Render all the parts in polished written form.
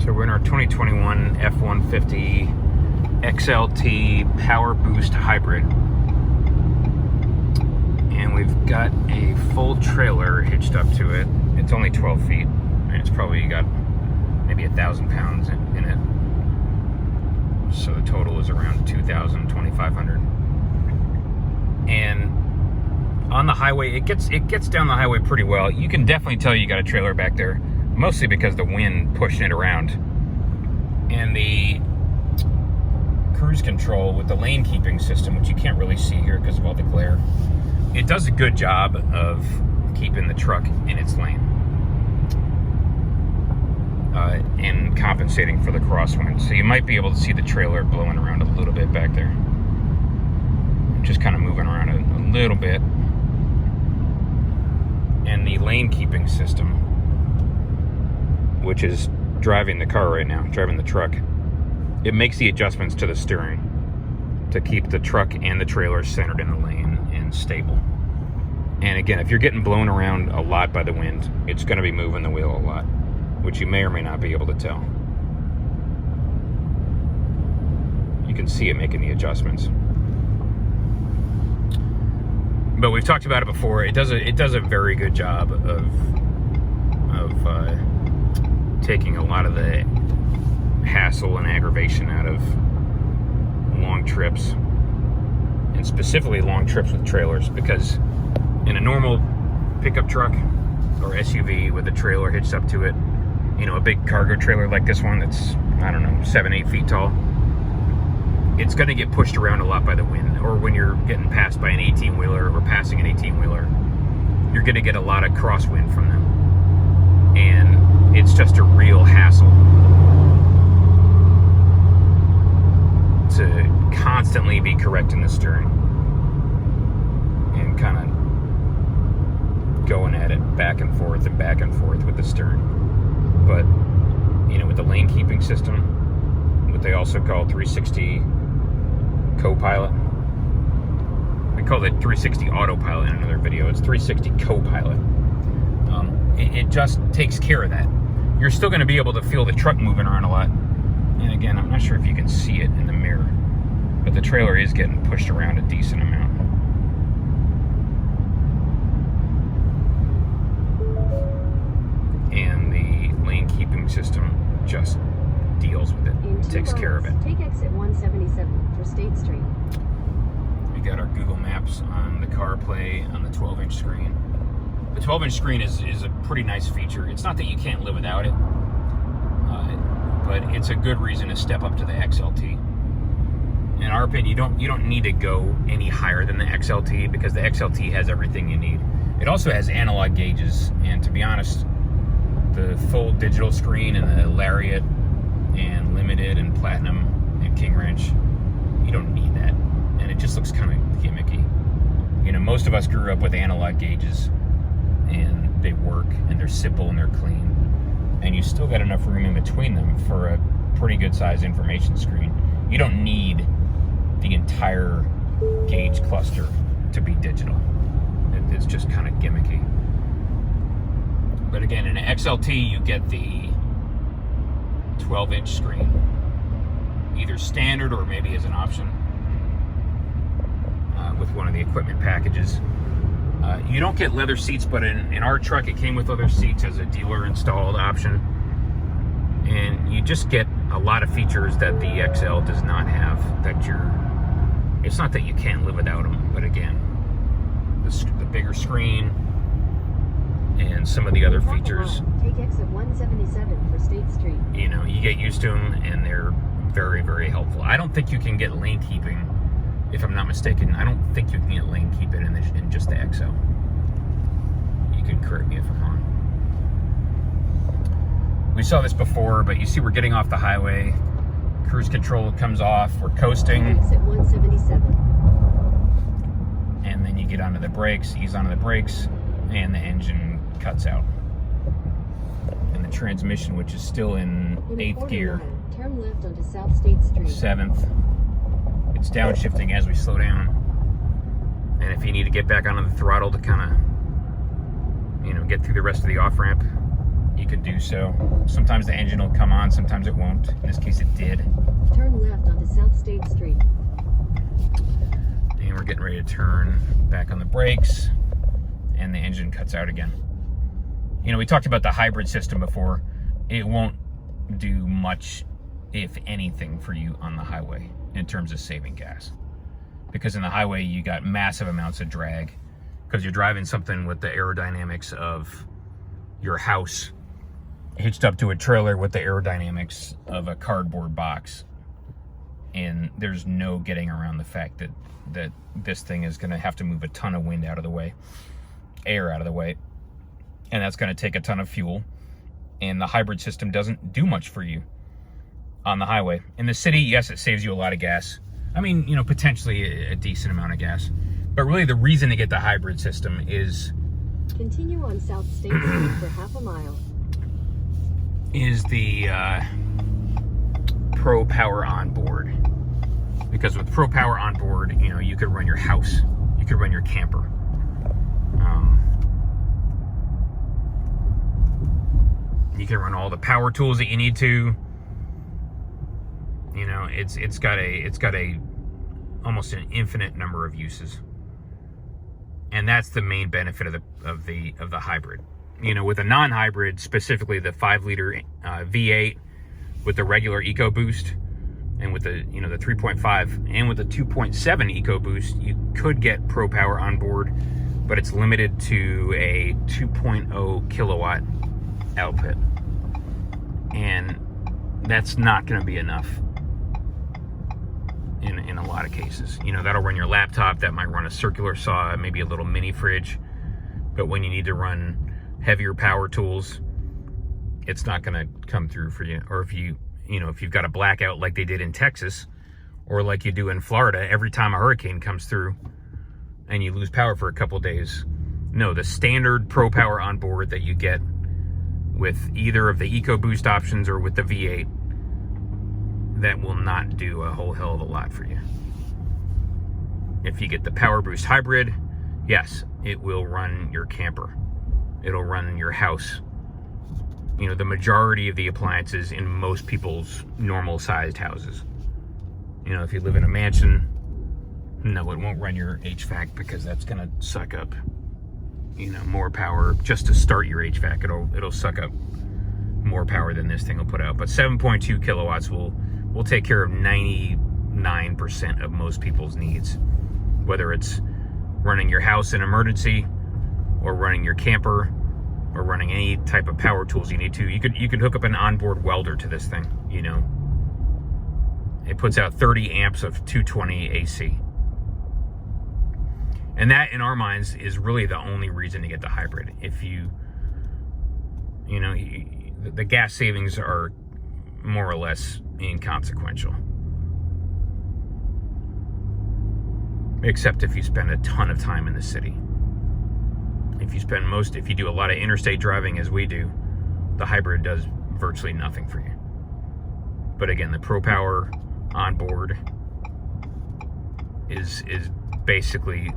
So we're in our 2021 F150 XLT PowerBoost Hybrid. And we've got a full trailer hitched up to it. It's only 12 feet, and it's probably got maybe 1,000 pounds in it. So the total is around 2,000, 2,500. And on the highway, it gets down the highway pretty well. You can definitely tell you got a trailer back there, mostly because the wind pushing it around. And the cruise control with the lane keeping system, which you can't really see here because of all the glare, it does a good job of keeping the truck in its lane and compensating for the crosswind. So you might be able to see the trailer blowing around a little bit back there. Just kind of moving around a little bit. And the lane keeping system, which is driving the car right now, driving the truck, it makes the adjustments to the steering to keep the truck and the trailer centered in the lane and stable. And again, if you're getting blown around a lot by the wind, it's going to be moving the wheel a lot, which you may or may not be able to tell. You can see it making the adjustments. But we've talked about it before. It does a very good job of taking a lot of the hassle and aggravation out of long trips, and specifically long trips with trailers, because in a normal pickup truck or SUV with a trailer hitched up to it, you know, a big cargo trailer like this one that's, I don't know, 7-8 feet tall, it's going to get pushed around a lot by the wind. Or when you're getting passed by an 18-wheeler or passing an 18-wheeler, you're going to get a lot of crosswind from them. And it's just a real hassle to constantly be correcting the steering and kind of going at it back and forth with the steering. But, you know, with the lane keeping system, what they also call 360 co-pilot. We call it 360 autopilot in another video. It's 360 co-pilot. It just takes care of that. You're still going to be able to feel the truck moving around a lot. And again, I'm not sure if you can see it in the mirror, but the trailer is getting pushed around a decent amount. And the lane keeping system just deals with it. It takes care of it. Take exit 177 for State Street. We got our Google Maps on the CarPlay on the 12-inch screen. The 12-inch screen is a pretty nice feature. It's not that you can't live without it, but it's a good reason to step up to the XLT. In our opinion, you don't need to go any higher than the XLT, because the XLT has everything you need. It also has analog gauges, and to be honest, the full digital screen and the Lariat and Limited and Platinum and King Wrench, you don't need that. And it just looks kind of gimmicky. You know, most of us grew up with analog gauges, and they work, and they're simple, and they're clean. And you still got enough room in between them for a pretty good size information screen. You don't need the entire gauge cluster to be digital. It's just kind of gimmicky. But again, in an XLT, you get the 12-inch screen, either standard or maybe as an option with one of the equipment packages. You don't get leather seats, but in our truck, it came with leather seats as a dealer-installed option. And you just get a lot of features that the XL does not have. It's not that you can't live without them, but again, the bigger screen and some of the other features. Take exit 177 for State Street. You know, you get used to them, and they're very, very helpful. I don't think you can get lane keeping, if I'm not mistaken. I don't think you can get lane keeping in just the XL. You can correct me if I'm wrong. We saw this before, but you see we're getting off the highway. Cruise control comes off. We're coasting. Exit 177. And then you get onto the brakes, ease onto the brakes, and the engine cuts out. And the transmission, which is still in 8th gear. Turn left onto South State Street. 7th. It's downshifting as we slow down. And if you need to get back onto the throttle to kind of, you know, get through the rest of the off-ramp, you could do so. Sometimes the engine will come on, sometimes it won't. In this case, it did. Turn left onto South State Street. And we're getting ready to turn back on the brakes, and the engine cuts out again. You know, we talked about the hybrid system before. It won't do much, if anything, for you on the highway in terms of saving gas. Because in the highway, you got massive amounts of drag because you're driving something with the aerodynamics of your house hitched up to a trailer with the aerodynamics of a cardboard box. And there's no getting around the fact that this thing is going to have to move a ton of wind out of the way, air out of the way, and that's going to take a ton of fuel. And the hybrid system doesn't do much for you on the highway. In the city, yes, it saves you a lot of gas. I mean, you know, potentially a decent amount of gas. But really the reason to get the hybrid system is... Continue on South State Street for half a mile. ...is the Pro Power Onboard. Because with Pro Power Onboard, you know, you could run your house. You could run your camper. You can run all the power tools that you need to. You know, it's got a almost an infinite number of uses, and that's the main benefit of the hybrid. You know, with a non-hybrid, specifically the 5-liter V8 with the regular EcoBoost, and with the, you know, the 3.5 and with the 2.7 EcoBoost, you could get Pro Power on board, but it's limited to a 2.0 kilowatt output, and that's not going to be enough in a lot of cases. You know, that'll run your laptop, that might run a circular saw, maybe a little mini fridge, but when you need to run heavier power tools, it's not going to come through for you. Or if you've got a blackout like they did in Texas, or like you do in Florida every time a hurricane comes through and you lose power for a couple days. No, the standard Pro Power on board that you get with either of the EcoBoost options or with the V8, that will not do a whole hell of a lot for you. If you get the PowerBoost Hybrid, yes, it will run your camper. It'll run your house. You know, the majority of the appliances in most people's normal sized houses. You know, if you live in a mansion, no, it won't run your HVAC because that's gonna suck up, you know, more power just to start your HVAC. It'll suck up more power than this thing will put out. But 7.2 kilowatts will take care of 99% of most people's needs, whether it's running your house in emergency, or running your camper, or running any type of power tools you need to. You could hook up an onboard welder to this thing. You know, it puts out 30 amps of 220 AC. And that, in our minds, is really the only reason to get the hybrid. If you know, the gas savings are more or less inconsequential. Except if you spend a ton of time in the city. If you do a lot of interstate driving, as we do, the hybrid does virtually nothing for you. But again, the Pro Power onboard is basically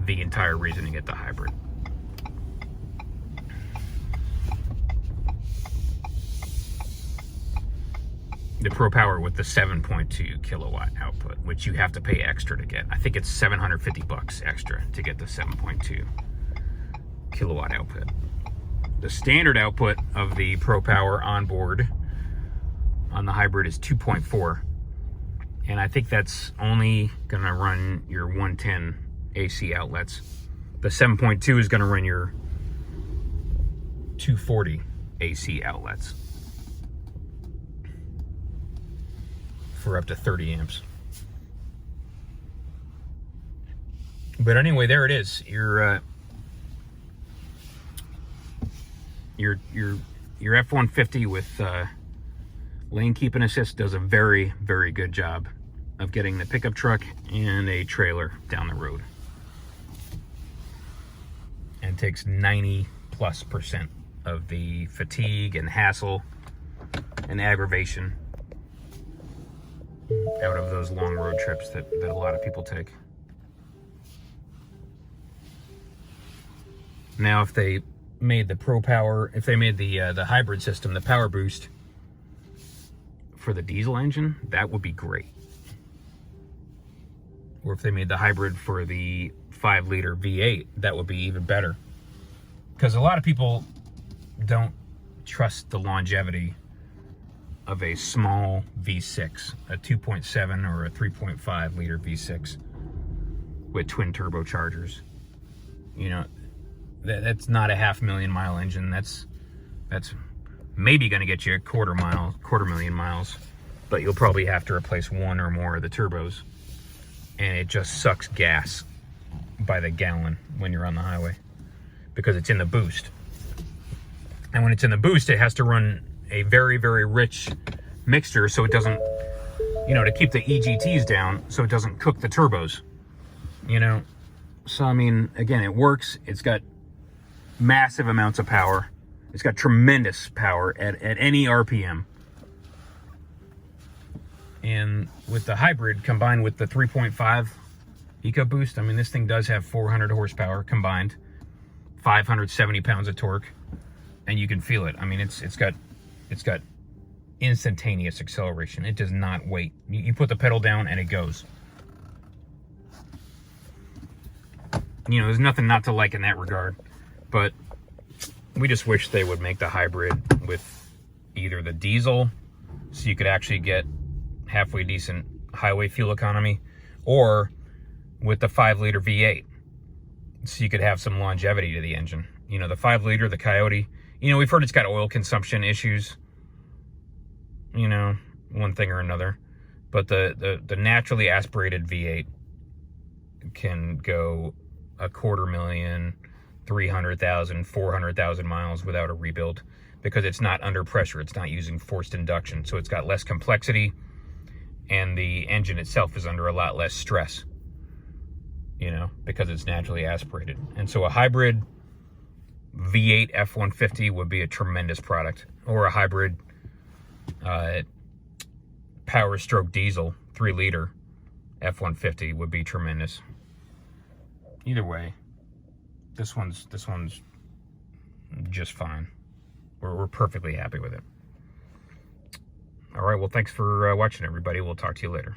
the entire reason to get the hybrid. The Pro Power with the 7.2 kilowatt output, which you have to pay extra to get. I think it's $750 extra to get the 7.2 kilowatt output. The standard output of the Pro Power onboard on the hybrid is 2.4, and I think that's only gonna run your 110 AC outlets. The 7.2 is gonna run your 240 AC outlets for up to 30 amps. But anyway, there it is. Your F-150 with lane keeping assist does a very, very good job of getting the pickup truck and a trailer down the road, and takes 90+% of the fatigue and hassle and aggravation out of those long road trips that a lot of people take. Now, if they made the Pro Power, if they made the hybrid system, the PowerBoost for the diesel engine, that would be great. Or if they made the hybrid for the 5-liter V8, that would be even better. Because a lot of people don't trust the longevity of a small V6, a 2.7 or a 3.5 liter V6 with twin turbochargers. You know, that's not a 500,000 mile engine. That's maybe going to get you a quarter million miles, but you'll probably have to replace one or more of the turbos, and it just sucks gas by the gallon when you're on the highway because it's in the boost. And when it's in the boost, it has to run a very, very rich mixture so it doesn't, you know, to keep the EGTs down so it doesn't cook the turbos, you know. So, I mean, again, it works. It's got massive amounts of power. It's got tremendous power at any RPM. And with the hybrid combined with the 3.5 EcoBoost, I mean, this thing does have 400 horsepower combined, 570 pounds of torque, and you can feel it. I mean, it's got instantaneous acceleration. It does not wait. You put the pedal down and it goes. You know, there's nothing not to like in that regard, but we just wish they would make the hybrid with either the diesel, so you could actually get halfway decent highway fuel economy, or with the 5-liter V8, so you could have some longevity to the engine. You know, the 5-liter, the Coyote, you know, we've heard it's got oil consumption issues, you know, one thing or another, but the naturally aspirated V8 can go 250,000, 300,000, 400,000 miles without a rebuild, because it's not under pressure. It's not using forced induction, so it's got less complexity, and the engine itself is under a lot less stress, you know, because it's naturally aspirated. And so a hybrid V8 F150 would be a tremendous product, or a hybrid PowerStroke Diesel 3-liter F150 would be tremendous. Either way, this one's just fine. We're perfectly happy with it. All right, well, thanks for watching, everybody. We'll talk to you later.